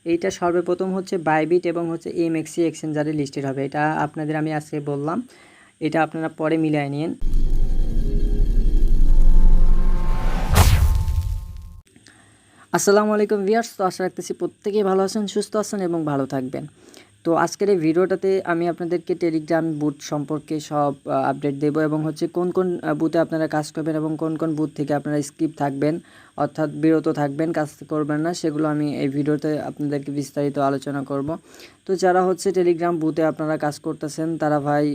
এইটা সর্বপ্রথম হচ্ছে বাইবিট এবং হচ্ছে এমএক্সি এক্সচেঞ্জারে লিস্টেড হবে। এটা আপনাদের আমি আজকে বললাম, এটা আপনারা পরে মিলিয়ে নিন। আসসালামু আলাইকুম ভিউয়ার্স, তো আশা রাখতেছি প্রত্যেকেই ভালো আছেন, সুস্থ আছেন এবং ভালো থাকবেন। তো আজকের এই ভিডিওটাতে আমি আপনাদেরকে টেলিগ্রাম বুথ সম্পর্কে সব আপডেট দেব এবং হচ্ছে কোন কোন বুথে আপনারা কাজ করবেন এবং কোন কোন বুথ থেকে আপনারা স্কিপ থাকবেন, অর্থাৎ বিরত থাকবেন, কাজ করবেন না, সেগুলো আমি এই ভিডিওতে আপনাদেরকে বিস্তারিত আলোচনা করব। তো যারা হচ্ছে টেলিগ্রাম বুথে আপনারা কাজ করতেছেন তারা ভাই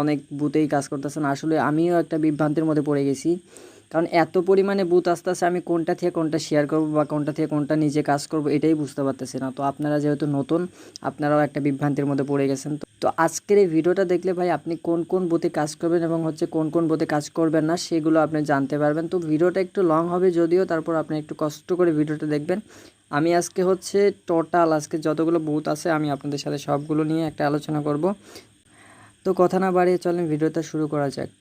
অনেক বুথেই কাজ করতেছেন। আসলে আমিও একটা বিভ্রান্তির মধ্যে পড়ে গেছি, কারণ এত পরিমাণে বুথ আসতেছে, আমি কোনটা থেকে কোনটা শেয়ার করব বা কোনটা থেকে কোনটা নিজে কাজ করব এটাই বুঝতে পারতেছি না। তো আপনারা যেহেতু নতুন, আপনারাও একটা বিভ্রান্তির মধ্যে পড়ে গেছেন। তো আজকের এই ভিডিওটা দেখলে ভাই আপনি কোন কোন বুথে কাজ করবেন এবং হচ্ছে কোন কোন বুথে কাজ করবেন না সেগুলো আপনি জানতে পারবেন। তো ভিডিওটা একটু লং হবে যদিও, তারপর আপনি একটু কষ্ট করে ভিডিওটা দেখবেন। আমি আজকে হচ্ছে টোটাল আজকে যতগুলো বুথ আছে আমি আপনাদের সাথে সবগুলো নিয়ে একটা আলোচনা করব। তো কথা না বাড়িয়ে চলেন ভিডিওটা শুরু করা যাক।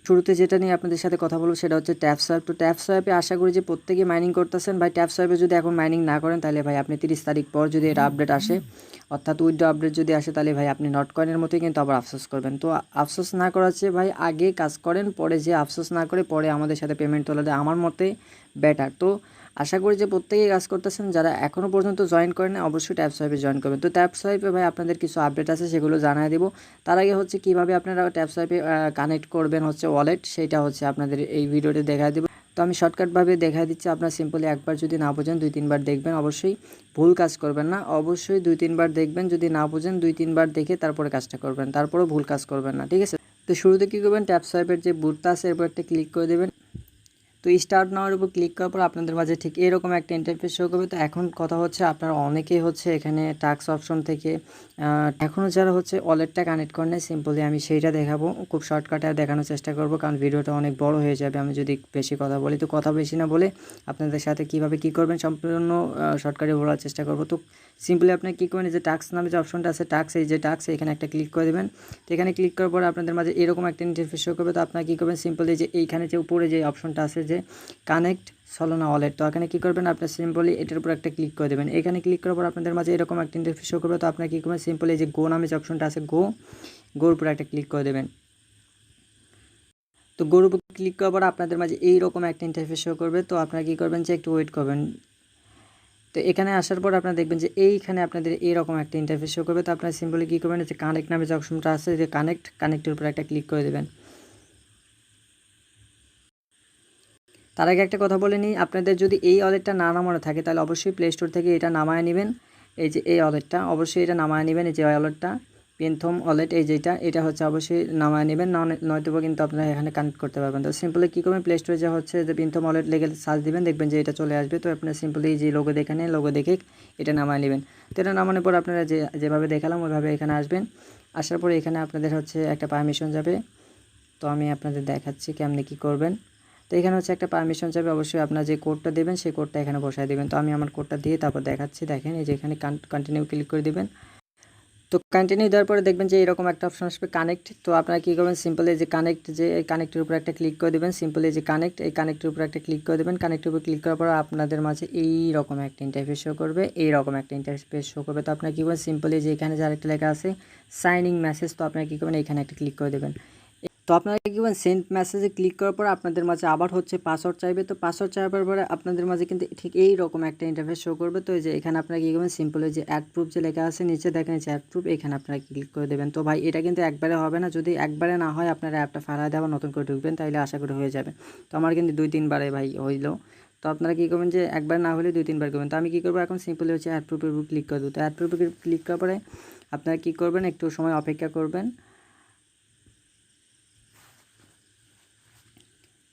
শুরুতে যেটা নিয়ে আপনাদের সাথে কথা বলবো সেটা হচ্ছে ট্যাপ সোয়াইপ। তো ট্যাপ সোয়াইপে আশা করি যে প্রত্যেকেই মাইনিং করতেছেন। ভাই ট্যাপ সোয়াইপে যদি এখন মাইনিং না করেন তাহলে ভাই আপনি 30 তারিখ পর যদি এটা আপডেট আসে, অর্থাৎ উইথড্র আপডেট যদি আসে, তাহলে ভাই আপনি নট কয়েনের মতোই কিন্তু আবার আফসোস করবেন। তো আফসোস না করার চেয়ে ভাই আগে কাজ করেন, পরে যে আফসোস না করে পরে আমাদের সাথে পেমেন্ট তোলা দেয়, আমার মতে বেটার। তো আশা করি যে প্রত্যেকেই কাজ করতেছেন। যারা এখনও পর্যন্ত জয়েন করেন অবশ্যই ট্যাপ সোয়াইপে জয়েন করবেন। তো ট্যাপ সোয়াইপে ভাই আপনাদের কিছু আপডেট আছে, সেগুলো জানিয়ে দেবো। তার আগে হচ্ছে কীভাবে আপনারা ট্যাপ সোয়াইপে কানেক্ট করবেন হচ্ছে ওয়ালেট, সেটা হচ্ছে আপনাদের এই ভিডিওতে দেখায় দেবো। তো আমি শর্টকাটভাবে দেখাই দিচ্ছি, আপনারা সিম্পলি একবার যদি না বোঝেন 2-3 বার দেখবেন, অবশ্যই ভুল কাজ করবেন না। অবশ্যই 2-3 বার দেখবেন, যদি না বোঝেন 2-3 বার দেখে তারপরে কাজটা করবেন, তারপরেও ভুল কাজ করবেন না, ঠিক আছে? তো শুরুতে কী করবেন, ট্যাপ সোয়াইপের যে বুথটা আছে এরপর একটা ক্লিক করে দেবেন। তো স্টার্ট নাওয়ার উপর ক্লিক করার পর আপনাদের মাঝে ঠিক এরকম একটা ইন্টারফেস শো করবে। তো এখন কথা হচ্ছে আপনারা অনেকেই হচ্ছে এখানে টাস্ক অপশন থেকে এখনও যারা হচ্ছে ওয়ালেটটা কানেক্ট করেন নাই, সিম্পলি আমি সেইটা দেখাবো, খুব শর্টকাটে দেখানোর চেষ্টা করব, কারণ ভিডিওটা অনেক বড় হয়ে যাবে আমি যদি বেশি কথা বলি। তো কথা বেশি না বলে আপনাদের সাথে কীভাবে কী করবেন সম্পূর্ণ শর্টকাটে বলার চেষ্টা করব। তো সিম্পলি আপনি কী করবেন, যে টাস্ক নামে যে অপশনটা আছে, টাস্ক, এই যে টাস্ক, এখানে একটা ক্লিক করে দেবেন। তো এখানে ক্লিক করার পর আপনাদের মাঝে এরকম একটা ইন্টারফেস শো করবে। তো আপনারা কী করবেন, সিম্পলি যে এইখানে যে উপরে যে অপশনটা আছে যে কানেক্ট সলোনা ওয়ালেট, তো এখানে কী করবেন, আপনার সিম্পলি এটার উপর একটা ক্লিক করে দেবেন। এখানে ক্লিক করার পর আপনাদের মাঝে এরকম একটা ইন্টারফেস শো করবে। তো আপনারা কী করবেন, সিম্পলি যে গো নামে যে অপশনটা আছে গোর উপর একটা ক্লিক করে দেবেন। তো গোর উপর ক্লিক করার পর আপনাদের মাঝে এইরকম একটা ইন্টারফেস শো করবে। তো আপনারা কী করবেন, যে একটু ওয়েট করবেন। তো এখানে আসার পর আপনারা দেখবেন যে এইখানে আপনাদের এইরকম একটা ইন্টারফেস শো করবে। তো আপনারা সিম্পলি কী করবেন, যে কানেক্ট নামে যে অপশনটা আছে, যে কানেক্টের উপর একটা ক্লিক করে দেবেন। তার আগে একটা কথা বলে নিই, আপনাদের যদি এই ওয়ালেটটা না নামানো থাকে তাহলে অবশ্যই প্লে স্টোর থেকে এটা নামায় নেবেন। এই যে এই ওয়ালেটটা অবশ্যই এটা নামায় নেবেন, এই যে ওয়ালেটটা পেনথম ওয়ালেট, এই যেটা, এটা হচ্ছে অবশ্যই নামায় নেবেন, নয়তো কিন্তু আপনারা এখানে কানেক্ট করতে পারবেন। তো সিম্পলি কী করবেন, প্লে স্টোরে যে হচ্ছে যে পেনথম ওয়ালেট লেগে সার্চ দিবেন, দেখবেন যে এটা চলে আসবে। তো আপনারা সিম্পলি যে লোগো দেখে নেন, লোগো দেখে এটা নামায় নেবেন। তো এটা নামানোর পর আপনারা যেভাবে দেখালাম ওইভাবে এখানে আসবেন। আসার পরে এখানে আপনাদের হচ্ছে একটা পারমিশন যাবে। তো আমি আপনাদের দেখাচ্ছি কেমনি কী করবেন। তো এখানে হচ্ছে একটা পারমিশন যাবে, অবশ্যই আপনার যে কোডটা দেবেন সেই কোডটা এখানে বসায় দেবেন। তো আমি আমার কোডটা দিয়ে তারপর দেখাচ্ছি, দেখেন এই যে এখানে কন্টিনিউ ক্লিক করে দেবেন। তো কন্টিনিউ দেওয়ার পরে দেখবেন যে এরকম একটা অপশন আসবে কানেক্ট। তো আপনারা কী করবেন, সিম্পলি যে কানেক্ট, যে এই কানেক্টের উপর একটা ক্লিক করে দেবেন। সিম্পলি যে কানেক্ট, এই কানেক্টের উপর একটা ক্লিক করে দেবেন। কানেক্টের উপর ক্লিক করার পর আপনাদের মাঝে এইরকম একটা ইন্টারফেস শো করবে, এইরকম একটা ইন্টারফেস শো করবে। তো আপনারা কী করবেন, সিম্পলি যে এখানে যে আরেকটা লেখা আছে সাইনিং মেসেজ, তো আপনারা কী করবেন, এখানে একটা ক্লিক করে দেবেন। তো আপনারা কী করবেন, সেন্ড মেসেজে ক্লিক করার পর আপনাদের মাঝে আবার হচ্ছে পাসওয়ার্ড চাইবে। তো পাসওয়ার্ড চাইবার পরে আপনাদের মাঝে কিন্তু ঠিক এই রকম একটা ইন্টারফেস শো করবে। তো এই যে এখানে আপনারা কী করবেন, সিম্পলি যে অ্যাড প্রুফ যে লেখা আছে নিচে দেখেন, যে অ্যাড প্রুফ, এখানে আপনারা ক্লিক করে দেবেন। তো ভাই এটা কিন্তু একবারে হবে না, যদি একবারে না হয় আপনারা অ্যাপটা ফাড়ায় দেওয়া নতুন করে ঢুকবেন, তাইলে আশা করি হয়ে যাবে। তো আমার কিন্তু 2-3 বারে ভাই হইলো। তো আপনারা কী করবেন, যে একবার না হলে 2-3 বার করবেন। তো আমি কী করবো, এখন সিম্পলি হচ্ছে অ্যাড প্রুফের উপর ক্লিক করে দেবো। তো অ্যাড প্রুফের ক্লিক করার পরে আপনারা কী করবেন, একটু সময় অপেক্ষা করবেন।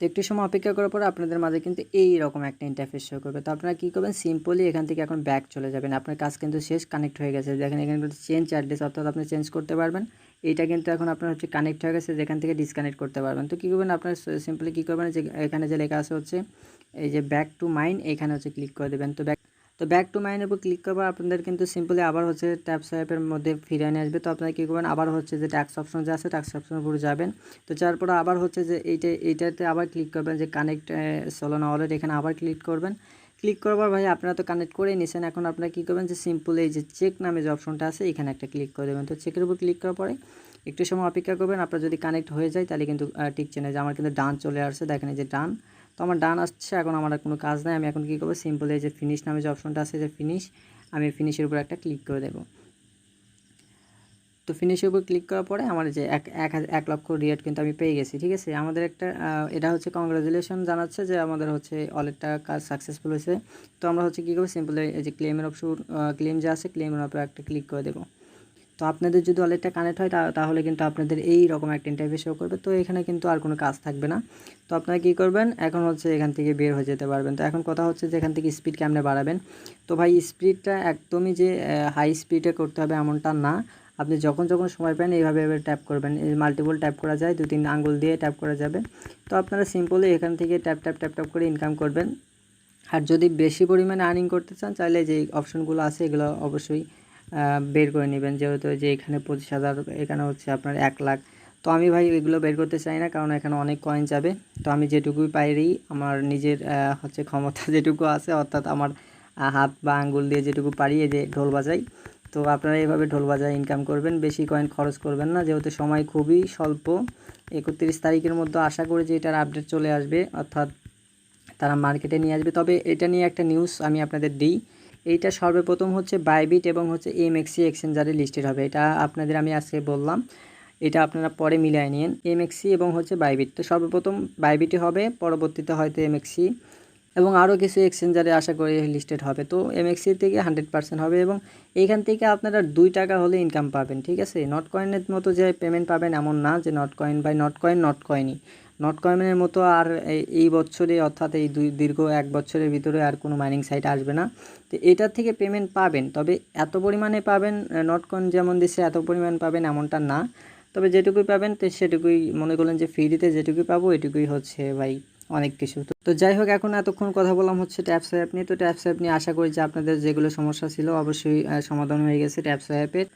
তো একটু সময় অপেক্ষা করার পর আপনাদের মাঝে কিন্তু এই রকম একটা ইন্টারফেস শো করবে। তো আপনারা কী করবেন, সিম্পলি এখান থেকে এখন ব্যাক চলে যাবেন। আপনার কাজ কিন্তু শেষ, কানেক্ট হয়ে গেছে। দেখেন এখানে কিন্তু চেঞ্জ অ্যাড্রেস, অর্থাৎ আপনি চেঞ্জ করতে পারবেন। এইটা কিন্তু এখন আপনার হচ্ছে কানেক্ট হয়ে গেছে, যেখান থেকে ডিসকানেক্ট করতে পারবেন। তো কী করবেন, আপনার সিম্পলি কী করবেন, যে এখানে যে লেখা আছে হচ্ছে এই যে ব্যাক টু মাইন, এখানে হচ্ছে ক্লিক করে দেবেন। তো ব্যাক টু মাইনের উপর ক্লিক করবার আপনাদের কিন্তু সিম্পলি আবার হচ্ছে ট্যাপ সোয়াইপের মধ্যে ফিরে নিয়ে আসবে। তো আপনারা কী করবেন, আবার হচ্ছে যে ট্যাক্স অপশন যে আছে ট্যাক্স অপশনের উপরে যাবেন। তো যার পরে আবার হচ্ছে যে এইটাতে আবার ক্লিক করবেন, যে কানেক্ট সলোনা ওয়ালেট, এখানে আবার ক্লিক করবেন। ক্লিক করার পর ভাই আপনারা তো কানেক্ট করে নিয়েছেন। এখন আপনারা কী করবেন যে সিম্পল এই যে চেক নামে যে অপশনটা আছে এখানে একটা ক্লিক করে দেবেন। তো চেকের উপর ক্লিক করার পরে একটু সময় অপেক্ষা করবেন। আপনার যদি কানেক্ট হয়ে যায় তাহলে কিন্তু টিকছে না, যে আমার কিন্তু ডান চলে আসছে, দেখেন এই যে ডান। তো আমার ডান আসছে, এখন আমার আর কোনো কাজ নাই। আমি এখন কী করবো, সিম্পল এই যে ফিনিশ নামে যে অপশনটা আছে যে ফিনিশ, আমি ফিনিশের উপর একটা ক্লিক করে দেবো। তো ফিনিশের উপর ক্লিক করার পরে আমার যে 1 লক্ষ রিয়াট কিন্তু আমি পেয়ে গেছি। ঠিক আছে, আমাদের একটা এটা হচ্ছে কংগ্রাচুলেশন জানাচ্ছে যে আমাদের হচ্ছে ওয়ালেটটা কাজ সাকসেসফুল হয়েছে। তো আমরা হচ্ছে কী করবো, সিম্পল এই যে ক্লেমের অপশন, ক্লেম যে আছে ক্লেমের উপর একটা ক্লিক করে দেবো। তো আপনাদের যদি ওয়ালেটটা কানেক্ট হয় তাহলে কিন্তু আপনাদের এই রকম একটা ইন্টারফেস শো করবে। তো এখানে কিন্তু আর কোনো কাজ থাকবে না। তো আপনারা কী করবেন, এখন হচ্ছে এখান থেকে বের হয়ে যেতে পারবেন। তো এখন কথা হচ্ছে যে এখান থেকে স্পিড কেমনে বাড়াবেন। তো ভাই স্পিডটা একদমই যে হাই স্পিডে করতে হবে এমনটা না। আপনি যখন সময় পান এইভাবে ট্যাপ করবেন। মাল্টিপল ট্যাপ করা যায়, 2-3 আঙ্গুল দিয়ে ট্যাপ করা যাবে। তো আপনারা সিম্পলি এখান থেকে ট্যাপ ট্যাপ ট্যাপ ট্যাপ করে ইনকাম করবেন। আর যদি বেশি পরিমাণে আর্নিং করতে চান চাইলে যে অপশনগুলো আছে এগুলো অবশ্যই বের করে নেবেন। যেহেতু যে এখানে 25,000, এখানে হচ্ছে আপনার 1 লাখ। তো আমি ভাই এগুলো বের করতে চাই না, কারণ এখানে অনেক কয়েন যাবে। তো আমি যেটুকুই পারি আমার নিজের হচ্ছে ক্ষমতা যেটুকু আছে, অর্থাৎ আমার হাত বা আঙ্গুল দিয়ে যেটুকু পারি, এই যে ঢোল বাজাই। তো আপনারা এইভাবে ঢোল বাজায় ইনকাম করবেন, বেশি কয়েন খরচ করবেন না, যেহেতু সময় খুবই স্বল্প। 31 তারিখের মধ্যে আশা করি যে এটার আপডেট চলে আসবে, অর্থাৎ তারা মার্কেটে নিয়ে আসবে। তবে এটা নিয়ে একটা নিউজ আমি আপনাদের দিই। এইটা সর্বপ্রথম হচ্ছে বাইবিট এবং হচ্ছে এমএক্সি এক্সচেঞ্জারে লিস্টেড হবে। এটা আপনাদের আমি আজকে বললাম, এটা আপনারা পরে মিলিয়ে নিন। এমএক্সি এবং হচ্ছে বাইবিট, তো সর্বপ্রথম বাইবিটে হবে, পরবর্তীতে হয়তো এমএক্সি এবং আরও কিছু এক্সচেঞ্জারে আশা করি লিস্টেড হবে। তো এমএক্সি থেকে 100% হবে এবং এইখান থেকে আপনারা 2 টাকা হলে ইনকাম পাবেন। ঠিক আছে, নট কয়েনের মতো যে পেমেন্ট পাবেন এমন না, যে নট কয়েন বাই নট কয়েনই নট কয়েনের মতো আর এই বছরে, অর্থাৎ এই দীর্ঘ 1 বছরের ভিতরে আর কোনো মাইনিং সাইট আসবে না। তো এটার থেকে পেমেন্ট পাবেন, তবে এত পরিমাণে পাবেন, নট কয়েন যেমন দিচ্ছে এত পরিমাণ পাবেন এমনটা না। তবে যেটুকুই পাবেন তো সেটুকুই মনে করলেন যে ফ্রিতে যেটুকুই পাবো এটুকুই হচ্ছে ভাই অনেক কিছু। তো যাই হোক, এখন এতক্ষণ কথা বললাম হচ্ছে ট্যাপস অ্যাপ নিয়ে। তো ট্যাপস অ্যাপ নিয়ে আশা করি যে আপনাদের যেগুলো সমস্যা ছিল অবশ্যই সমাধান হয়ে গেছে ট্যাপস অ্যাপের।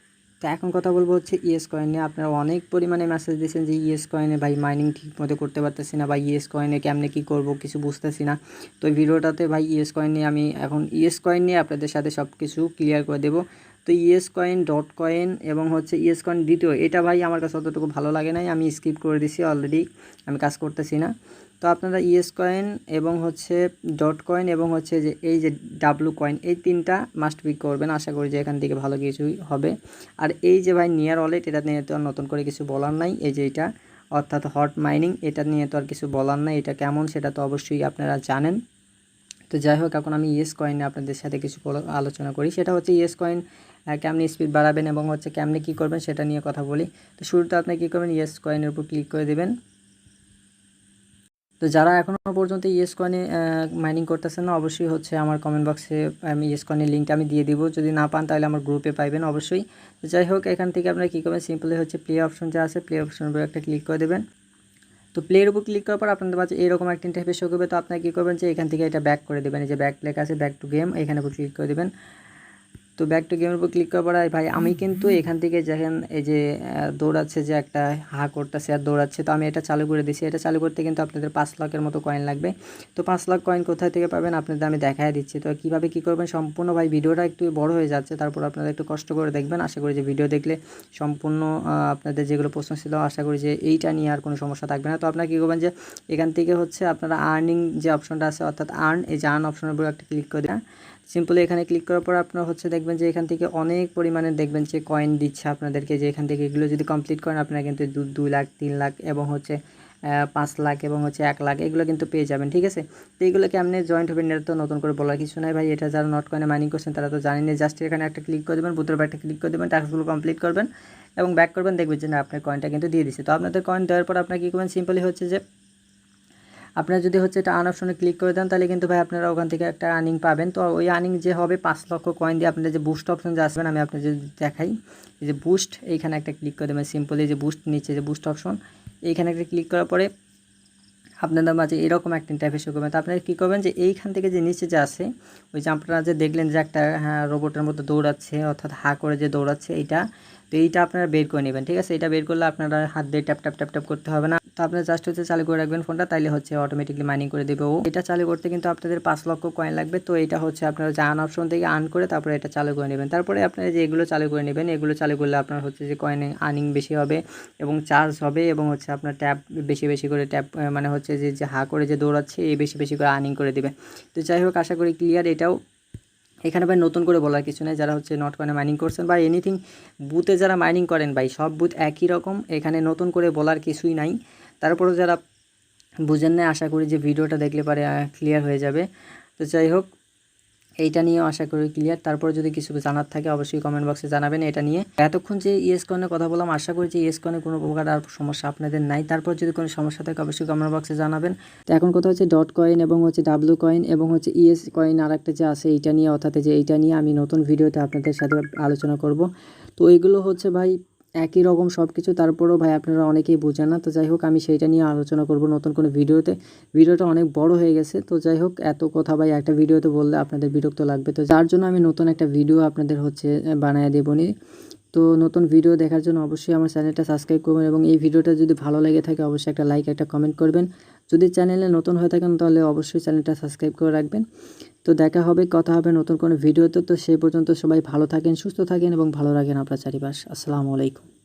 তো এখন কথা বলবো হচ্ছে ইএস কয়েন নিয়ে। আপনারা অনেক পরিমাণে মেসেজ দিয়েছেন যে ইএস কয়েনে ভাই মাইনিং ঠিক মতো করতে পারতেছি না, বা ইএস কয়েনে কেমনে কী করবো কিছু বুঝতেছি না। তো এই ভিডিওটাতে ভাই ইএস কয়েন নিয়ে আমি এখন ইএস কয়েন নিয়ে আপনাদের সাথে সব কিছু ক্লিয়ার করে দেবো। তো ইএস কয়েন, ডট কয়েন এবং হচ্ছে ইএস কয়েন দ্বিতীয়, এটা ভাই আমার কাছে অতটুকু ভালো লাগে নাই, আমি স্কিপ করে দিছি অলরেডি, আমি কাজ করতেছি না। তো আপনারা ইএস কয়েন এবং হচ্ছে ডট কয়েন এবং হচ্ছে যে এই যে ডাব্লু কয়েন, এই 3টা মাস্ট বি করবেন। আশা করি যে এখান থেকে ভালো কিছুই হবে। আর এই যে ভাই নিয়ার ওয়ালেট, এটা নিয়ে তো আর নতুন করে কিছু বলার নাই। এই যে এটা অর্থাৎ হট মাইনিং, এটা নিয়ে তো আর কিছু বলার নাই, এটা কেমন সেটা তো অবশ্যই আপনারা জানেন। তো যাই হোক, এখন আমি ইএস কয়েনে আপনাদের সাথে কিছু আলোচনা করি। সেটা হচ্ছে ইএস কয়েন কেমনি স্পিড বাড়াবেন এবং হচ্ছে কেমনি কী করবেন সেটা নিয়ে কথা বলি। তো শুরুতে আপনি কী করবেন, ইএস কয়েনের উপর ক্লিক করে দেবেন। তো যারা এখনও পর্যন্ত ইএস কয়েনে মাইনিং করতেছেন না, অবশ্যই হচ্ছে আমার কমেন্ট বক্সে আমি ইএস কয়েনের লিঙ্কটা আমি দিয়ে দিব। যদি না পান তাহলে আমার গ্রুপে পাইবেন অবশ্যই। তো যাই হোক, এখান থেকে আপনারা কী করবেন, সিম্পলি হচ্ছে প্লে অপশন যা আছে প্লে অপশনের উপর একটা ক্লিক করে দেবেন। তো প্লের উপর ক্লিক করার পর আপনাদের কাছে এরকম একটা ইন্টারফেস শো করবে। তো আপনারা কী করবেন যে এখান থেকে এটা ব্যাক করে দেবেন, এই যে ব্যাক লেখা আছে ব্যাক টু গেম, এখানে উপর ক্লিক করে দেবেন। তো ব্যাক টু গেমের উপর ক্লিক করার পর ভাই আমি কিন্তু এখান থেকে দেখেন এই যে দৌড়াচ্ছে, যে একটা হা করতেছে আর দৌড়াচ্ছে, তো আমি এটা চালু করে দিচ্ছি। এটা চালু করতে কিন্তু আপনাদের 5 লাখের মতো কয়েন লাগবে। তো 5 লাখ কয়েন কোথায় থেকে পাবেন আপনাদের আমি দেখাই দিচ্ছি। তো কীভাবে কী করবেন সম্পূর্ণ, ভাই ভিডিওটা একটু বড় হয়ে যাচ্ছে, তারপর আপনারা একটু কষ্ট করে দেখবেন। আশা করি যে ভিডিও দেখলে সম্পূর্ণ আপনাদের যেগুলো প্রশ্ন ছিল আশা করি যে এইটা নিয়ে আর কোনো সমস্যা থাকবে না। তো আপনারা কী করবেন যে এখান থেকে হচ্ছে আপনারা আর্নিং যে অপশনটা আছে, অর্থাৎ আর্ন, এই যে আর্ন অপশনের উপর একটা ক্লিক করে দেন। সিম্পলি এখানে ক্লিক করার পর আপনারা হচ্ছে দেখবেন যে এখান থেকে অনেক পরিমাণে দেখবেন যে কয়েন দিচ্ছে আপনাদেরকে, যে এখান থেকে এগুলো যদি কমপ্লিট করেন আপনারা কিন্তু 2 লাখ, 3 লাখ এবং হচ্ছে 5 লাখ এবং হচ্ছে 1 লাখ এগুলো কিন্তু পেয়ে যাবেন। ঠিক আছে, তো এইগুলো কেমনে জয়েন্ট হবেন এটা তো নতুন করে বলার কিছু নাই ভাই, এটা যারা নট কয়েনে মাইনিং করছেন তারা তো জানেন। জাস্ট এখানে একটা ক্লিক করে দেবেন, বুথের একটা ক্লিক করে দেবেন, টাস্কগুলো কমপ্লিট করবেন এবং ব্যাক করবেন, দেখবেন যে না আপনার কয়েনটা কিন্তু দিয়ে দিচ্ছে। তো আপনাদের কয়েন দেওয়ার পর আপনারা কী করবেন, সিম্পলি হচ্ছে যে আপনারা যদি হচ্ছে এটা আর্ন অপশনে ক্লিক করে দেন তাহলে কিন্তু ভাই আপনারা ওখান থেকে একটা আর্নিং পাবেন। তো ওই আর্নিং যে হবে 5 লক্ষ কয়েন দিয়ে আপনাদের যে বুস্ট অপশন যে আসবেন, আমি আপনাদের যদি দেখাই, এই যে বুস্ট, এইখানে একটা ক্লিক করে দেবেন। সিম্পলি যে বুস্ট নিচে যে বুস্ট অপশন, এইখানে একটা ক্লিক করার পরে আপনাদের মাঝে এরকম একটা ইন্টারফেস শো করবেন। তো আপনারা কী করবেন যে এইখান থেকে যে নিচে যে আছে, ওই যে আপনারা যে দেখলেন যে একটা রোবটের মতো দৌড়াচ্ছে, অর্থাৎ হা করে যে দৌড়াচ্ছে এইটা, তো এইটা আপনারা বের করে নেবেন। ঠিক আছে, এটা বের করলে আপনারা হাত দিয়ে ট্যাপ ট্যাপ ট্যাপ ট্যাপ করতে হবে না। তো আপনারা জাস্ট হচ্ছে চালু করে রাখবেন ফোনটা, তাইলে হচ্ছে অটোমেটিকলি মাইনিং করে দেবে ও। এটা চালু করতে কিন্তু আপনাদের 5 লক্ষ কয়েন লাগবে। তো এটা হচ্ছে আপনারা যে আর্ন অপশন থেকে আর্ন করে তারপরে এটা চালু করে নেবেন। তারপরে আপনারা যে এগুলো চালু করে নেবেন, এগুলো চালু করলে আপনার হচ্ছে যে কয়েন আর্নিং বেশি হবে এবং চার্জ হবে এবং হচ্ছে আপনার ট্যাপ বেশি বেশি করে ট্যাপ মানে হচ্ছে যে হা করে যে দৌড়াচ্ছে এই বেশি বেশি করে আর্নিং করে দেবে। তো যাই হোক, আশা করি ক্লিয়ার। এটাও এখানে ভাই নতুন করে বলার কিছু নেই, যারা হচ্ছে নট কয়েনে মাইনিং করছেন বা এনিথিং বুথে যারা মাইনিং করেন ভাই, সব বুথ একই রকম, এখানে নতুন করে বলার কিছুই নাই। তারপরেও যারা বুঝেন না, আশা করি যে ভিডিওটা দেখলে পারে ক্লিয়ার হয়ে যাবে। তো যাই হোক, এইটা নিয়েও আশা করি ক্লিয়ার। তারপর যদি কিছু জানার থাকে অবশ্যই কমেন্ট বক্সে জানাবেন এটা নিয়ে। এতক্ষণ যে ইয়েস কয়েনের কথা বললাম, আশা করি যে ইয়েস কয়েনে কোনো প্রকার আর সমস্যা আপনাদের নাই। তারপর যদি কোনো সমস্যা থাকে অবশ্যই কমেন্ট বক্সে জানাবেন। তো এখন কথা হচ্ছে ডট কয়েন এবং হচ্ছে ডাব্লু কয়েন এবং হচ্ছে ইয়েস কয়েন আর একটা যে আছে এইটা নিয়ে, অর্থাৎ যে এইটা নিয়ে আমি নতুন ভিডিওতে আপনাদের সাথে আলোচনা করব। তো এইগুলো হচ্ছে ভাই একই রকম সব কিছু, তারপরেও ভাই আপনারা অনেকেই বোঝেন না। তো যাই হোক, আমি সেইটা নিয়ে আলোচনা করব নতুন কোনো ভিডিওতে। ভিডিওটা অনেক বড় হয়ে গেছে, তো যাই হোক, এত কথা ভাই একটা ভিডিওতে বললে আপনাদের বিরক্ত লাগবে। তো যার জন্য আমি নতুন একটা ভিডিও আপনাদের হচ্ছে বানিয়ে দেবনি। তো নতুন ভিডিও দেখার জন্য অবশ্যই আমার চ্যানেলটা সাবস্ক্রাইব করবেন এবং এই ভিডিওটা যদি ভালো লেগে থাকে অবশ্যই একটা লাইক একটা কমেন্ট করবেন। যদি চ্যানেলে নতুন হয়ে থাকেন তাহলে অবশ্যই চ্যানেলটা সাবস্ক্রাইব করে রাখবেন। তো দেখা হবে, কথা হবে নতুন কোনো ভিডিওতে। তো সেই পর্যন্ত সবাই ভালো থাকেন, সুস্থ থাকেন এবং ভালো রাখেন আপনার চারিপাশ। আসসালামু আলাইকুম।